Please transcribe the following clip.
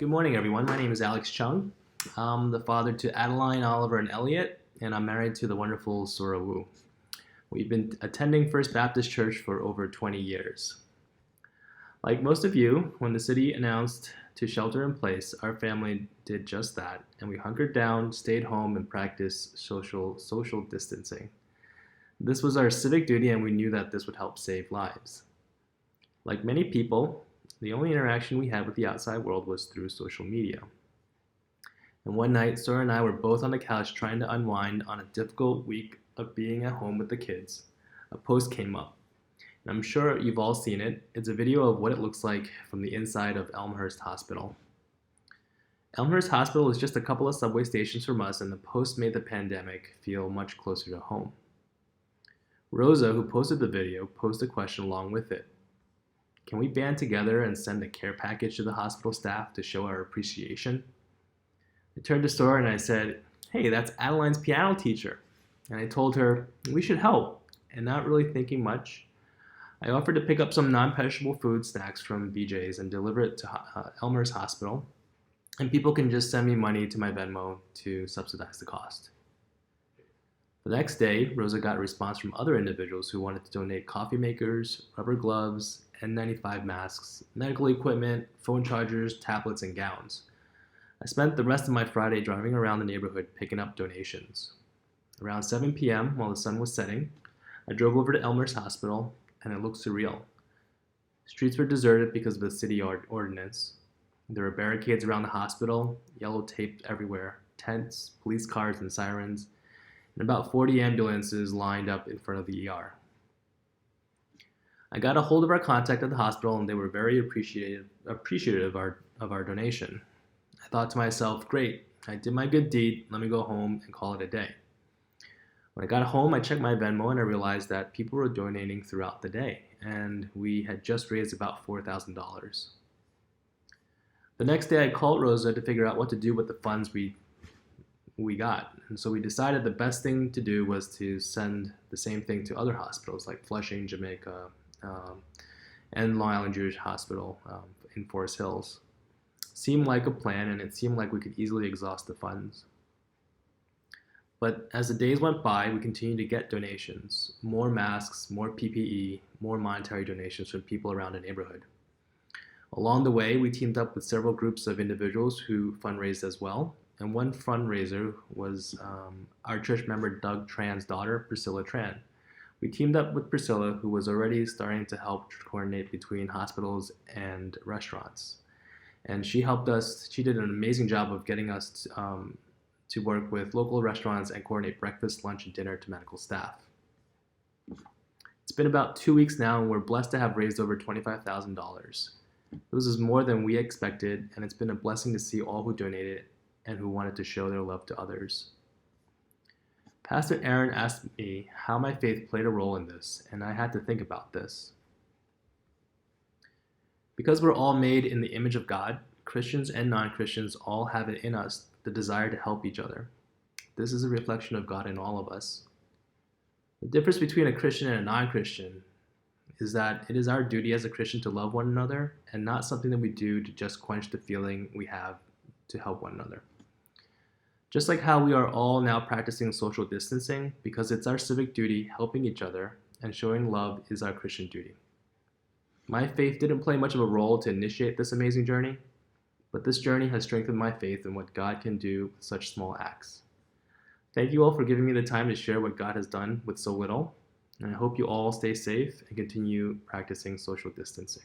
Good morning, everyone. My name is Alex Chung. I'm the father to Adeline, Oliver, and Elliot, and I'm married to the wonderful Sora Wu. We've been attending First Baptist Church for over 20 years. Like most of you, when the city announced to shelter in place, our family did just that, and we hunkered down, stayed home, and practiced social distancing. This was our civic duty, and we knew that this would help save lives. Like many people, the only interaction we had with the outside world was through social media. And one night, Sora and I were both on the couch trying to unwind on a difficult week of being at home with the kids. A post came up. And I'm sure you've all seen it. It's a video of what it looks like from the inside of Elmhurst Hospital. Elmhurst Hospital is just a couple of subway stations from us, and the post made the pandemic feel much closer to home. Rosa, who posted the video, posed a question along with it. Can we band together and send a care package to the hospital staff to show our appreciation? I turned to Sora and I said, hey, that's Adeline's piano teacher. And I told her, we should help. And not really thinking much, I offered to pick up some non-perishable food snacks from BJ's and deliver it to Elmhurst Hospital. And people can just send me money to my Venmo to subsidize the cost. The next day, Rosa got a response from other individuals who wanted to donate coffee makers, rubber gloves, N95 masks, medical equipment, phone chargers, tablets, and gowns. I spent the rest of my Friday driving around the neighborhood picking up donations. Around 7 p.m., while the sun was setting, I drove over to Elmhurst Hospital, and it looked surreal. Streets were deserted because of the city ordinance. There were barricades around the hospital, yellow tape everywhere, tents, police cars, and sirens, and about 40 ambulances lined up in front of the ER. I got a hold of our contact at the hospital, and they were very appreciative of our donation. I thought to myself, great, I did my good deed, let me go home and call it a day. When I got home, I checked my Venmo and I realized that people were donating throughout the day, and we had just raised about $4,000. The next day, I called Rosa to figure out what to do with the funds we got, and so we decided the best thing to do was to send the same thing to other hospitals like Flushing, Jamaica, and Long Island Jewish Hospital in Forest Hills. Seemed like a plan, and it seemed like we could easily exhaust the funds. But as the days went by, we continued to get donations, more masks, more PPE, more monetary donations from people around the neighborhood. Along the way, we teamed up with several groups of individuals who fundraised as well, and one fundraiser was our church member Doug Tran's daughter, Priscilla Tran. We teamed up with Priscilla, who was already starting to help coordinate between hospitals and restaurants. And she helped us, she did an amazing job of getting us to work with local restaurants and coordinate breakfast, lunch, and dinner to medical staff. It's been about 2 weeks now, and we're blessed to have raised over $25,000. This is more than we expected, and it's been a blessing to see all who donated and who wanted to show their love to others. Pastor Aaron asked me how my faith played a role in this, and I had to think about this. Because we're all made in the image of God, Christians and non-Christians all have it in us the desire to help each other. This is a reflection of God in all of us. The difference between a Christian and a non-Christian is that it is our duty as a Christian to love one another and not something that we do to just quench the feeling we have to help one another. Just like how we are all now practicing social distancing, because it's our civic duty, helping each other and showing love is our Christian duty. My faith didn't play much of a role to initiate this amazing journey, but this journey has strengthened my faith in what God can do with such small acts. Thank you all for giving me the time to share what God has done with so little, and I hope you all stay safe and continue practicing social distancing.